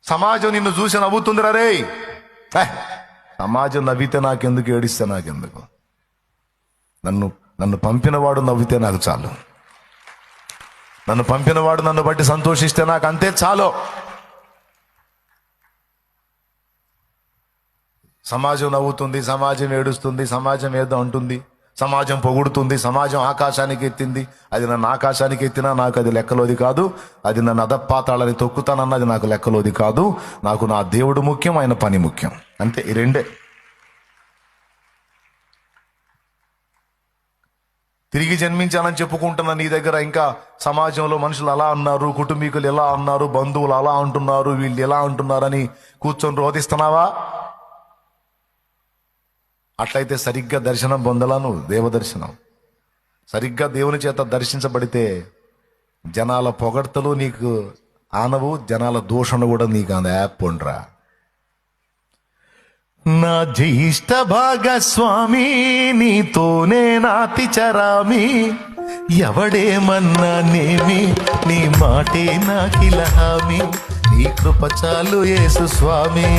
సమాజం నిన్ను చూసి నవ్వుతుందిరా రే. సమాజం నవ్వితే నాకెందుకు, ఏడిస్తే నాకెందుకు? నన్ను పంపినవాడు నవ్వితే నాకు చాలు. నన్ను పంపినవాడు నన్ను బట్టి సంతోషిస్తే నాకు అంతే చాలు. సమాజం నవ్వుతుంది, సమాజం ఏడుస్తుంది, సమాజం ఏదో అంటుంది, సమాజం పొగుడుతుంది, సమాజం ఆకాశానికి ఎత్తింది. అది నన్ను ఆకాశానికి ఎత్తినా నాకు అది లెక్కలోది కాదు. అది నన్ను అధపాతాళని తొక్కుతానన్నది నాకు లెక్కలోది కాదు. నాకు నా దేవుడు ముఖ్యం, ఆయన పని ముఖ్యం. అంతే, ఈ రెండే. తిరిగి జన్మించానని చెప్పుకుంటున్న నీ దగ్గర ఇంకా సమాజంలో మనుషులు అలా అన్నారు, కుటుంబీకులు ఎలా అన్నారు, బంధువులు అలా అంటున్నారు, వీళ్ళు ఎలా అంటున్నారని కూర్చొని రోధిస్తున్నావా? అట్లయితే సరిగ్గా దర్శనం పొందలా నువ్వు, దేవదర్శనం. సరిగ్గా దేవుని చేత దర్శించబడితే జనాల పొగడ్తలు నీకు ఆనవు, జనాల దూషణ కూడా నీకు అంద యాప్ ఉండరా. నా జ్యేష్ఠ భాగస్వామి నీతోనే నాతి చరామి, ఎవడేమన్నా నేమి నీ మాటే నాకిల హామీ, నీ కృప చాలు యేసు స్వామి.